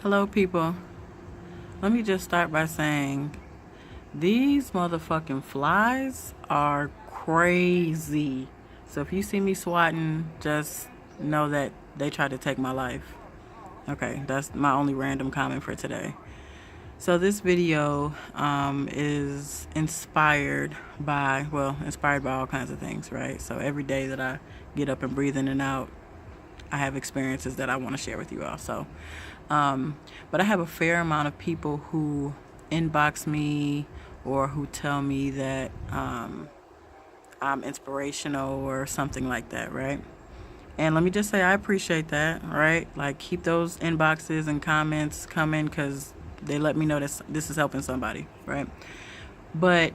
Hello, people. Let me just start by saying these motherfucking flies are crazy. So if you see me swatting, just know that they tried to take my life. Okay, that's my only random comment for today. So this video is inspired by all kinds of things, right? So every day that I get up and breathe in and out, I have experiences that I want to share with you all. But I have a fair amount of people who inbox me or who tell me that I'm inspirational or something like that, right? And let me just say I appreciate that, right? Like, keep those inboxes and comments coming because they let me know that this is helping somebody, right? But,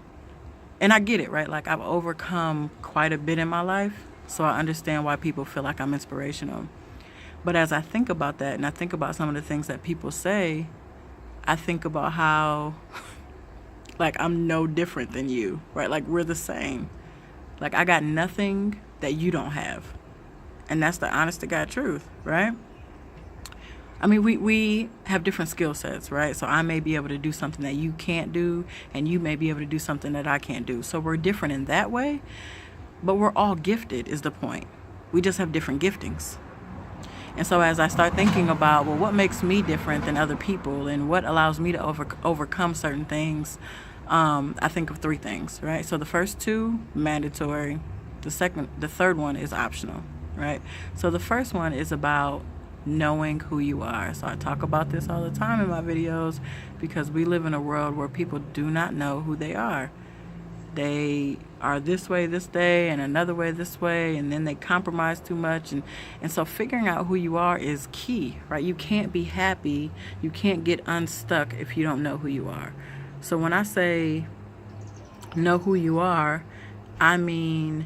and I get it, right? Like, I've overcome quite a bit in my life, so I understand why people feel like I'm inspirational. But as I think about that and I think about some of the things that people say, I think about how, like, I'm no different than you, right? Like, we're the same. Like, I got nothing that you don't have. And that's the honest to God truth, right? I mean, we have different skill sets, right? So I may be able to do something that you can't do, and you may be able to do something that I can't do. So we're different in that way, but we're all gifted is the point. We just have different giftings. And so as I start thinking about, well, what makes me different than other people and what allows me to overcome certain things, I think of three things, right? So the first two, mandatory. The third one is optional, right? So the first one is about knowing who you are. So I talk about this all the time in my videos because we live in a world where people do not know who they are. They are this way this day and another way this way, and then they compromise too much, and so figuring out who you are is key, right? You can't be happy, you can't get unstuck if you don't know who you are. So when I say know who you are, I mean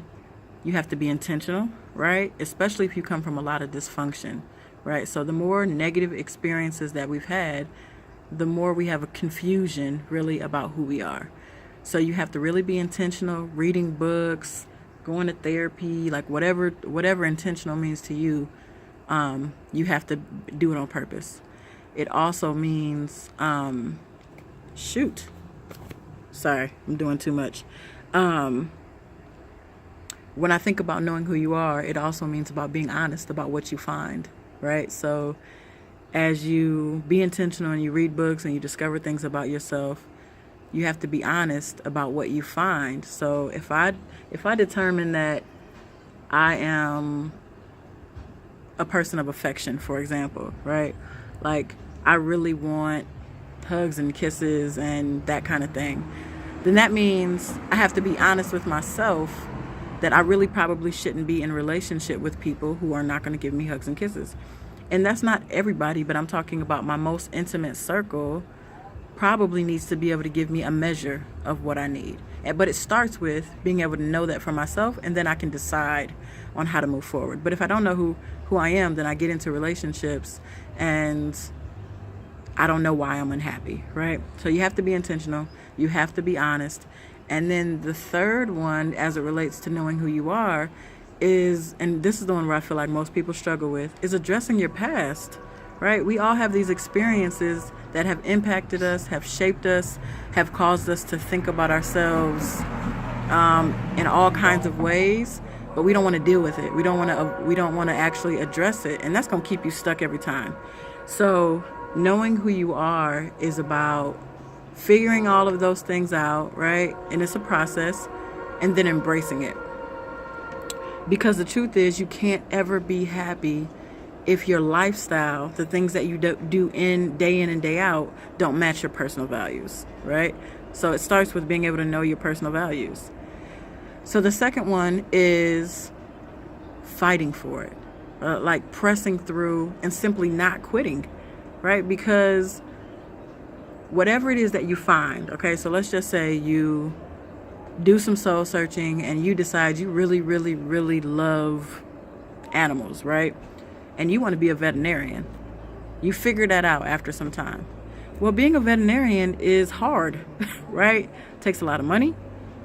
you have to be intentional, right? Especially if you come from a lot of dysfunction, right? So the more negative experiences that we've had, the more we have a confusion really about who we are. So you have to really be intentional, reading books, going to therapy, like whatever intentional means to you, you have to do it on purpose. It also means, sorry, I'm doing too much. When I think about knowing who you are, it also means about being honest about what you find, right? So as you be intentional and you read books and you discover things about yourself, you have to be honest about what you find. So if I determine that I am a person of affection, for example, right? Like, I really want hugs and kisses and that kind of thing, then that means I have to be honest with myself that I really probably shouldn't be in a relationship with people who are not going to give me hugs and kisses. And that's not everybody, but I'm talking about my most intimate circle probably needs to be able to give me a measure of what I need. But it starts with being able to know that for myself, and then I can decide on how to move forward. But if I don't know who I am, then I get into relationships and I don't know why I'm unhappy, right? So you have to be intentional. You have to be honest. And then the third one, as it relates to knowing who you are, is, and this is the one where I feel like most people struggle with, is addressing your past, right? We all have these experiences that have impacted us, have shaped us, have caused us to think about ourselves in all kinds of ways, but we don't want to deal with it. We don't want to actually address it, and that's going to keep you stuck every time. So knowing who you are is about figuring all of those things out, right? And it's a process, and then embracing it. Because the truth is, you can't ever be happy if your lifestyle, the things that you do in and day out, don't match your personal values, right? So it starts with being able to know your personal values. So the second one is fighting for it, like pressing through and simply not quitting, right? Because whatever it is that you find, okay, so let's just say you do some soul searching and you decide you really, really, really love animals, right? And you want to be a veterinarian. You figure that out after some time. Well, being a veterinarian is hard, right? It takes a lot of money,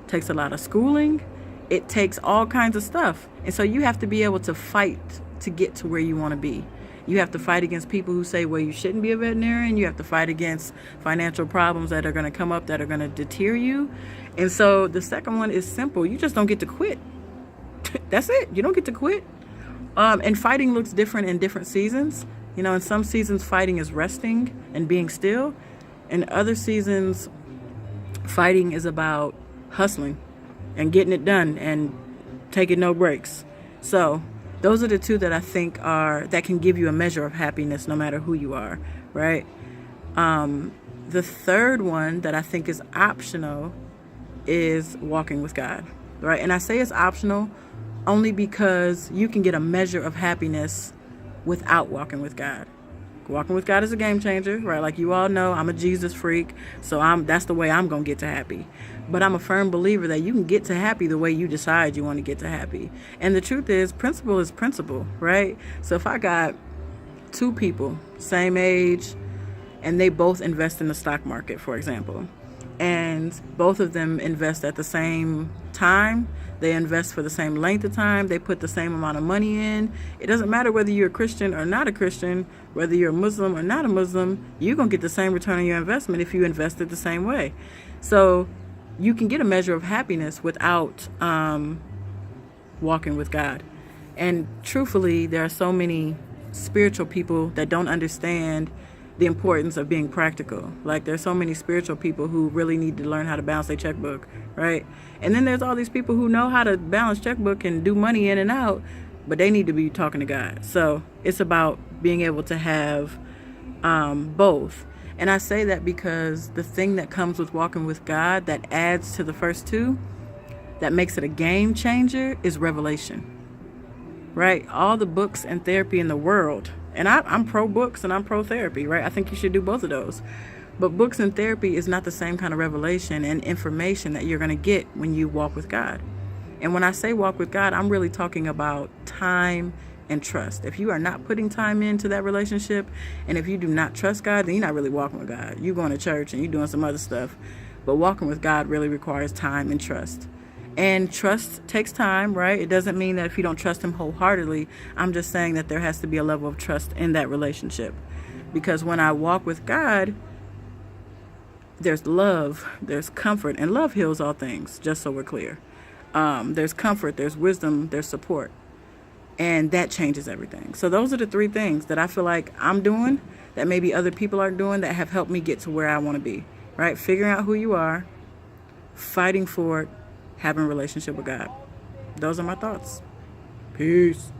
takes a lot of schooling, it takes all kinds of stuff. And so you have to be able to fight to get to where you want to be. You have to fight against people who say, well, you shouldn't be a veterinarian. You have to fight against financial problems that are going to come up that are going to deter you. And so the second one is simple. You just don't get to quit. That's it. You don't get to quit. And fighting looks different in different seasons. You know, in some seasons, fighting is resting and being still. In other seasons, fighting is about hustling and getting it done and taking no breaks. So those are the two that I think that can give you a measure of happiness no matter who you are, right? The third one that I think is optional is walking with God, right? And I say it's optional only because you can get a measure of happiness without walking with God. Walking with God is a game changer, right? Like you all know, I'm a Jesus freak, so that's the way I'm going to get to happy. But I'm a firm believer that you can get to happy the way you decide you want to get to happy. And the truth is, principle is principle, right? So if I got two people, same age, and they both invest in the stock market, for example, and both of them invest at the same time, they invest for the same length of time, they put the same amount of money in. It doesn't matter whether you're a Christian or not a Christian, whether you're a Muslim or not a Muslim, you're going to get the same return on your investment if you invested the same way. So you can get a measure of happiness without walking with God. And truthfully, there are so many spiritual people that don't understand the importance of being practical. Like there's so many spiritual people who really need to learn how to balance their checkbook, right? And then there's all these people who know how to balance checkbook and do money in and out, but they need to be talking to God. So it's about being able to have both. And I say that because the thing that comes with walking with God that adds to the first two, that makes it a game changer, is revelation, right? All the books and therapy in the world, and I'm pro books and I'm pro therapy, right? I think you should do both of those. But books and therapy is not the same kind of revelation and information that you're going to get when you walk with God. And when I say walk with God, I'm really talking about time and trust. If you are not putting time into that relationship, and if you do not trust God, then you're not really walking with God. You're going to church and you're doing some other stuff. But walking with God really requires time and trust. And trust takes time, right? It doesn't mean that if you don't trust him wholeheartedly. I'm just saying that there has to be a level of trust in that relationship. Because when I walk with God, there's love, there's comfort, and love heals all things, just so we're clear. There's comfort, there's wisdom, there's support. And that changes everything. So those are the three things that I feel like I'm doing that maybe other people are doing that have helped me get to where I want to be, right? Figuring out who you are, fighting for it, having a relationship with God. Those are my thoughts. Peace.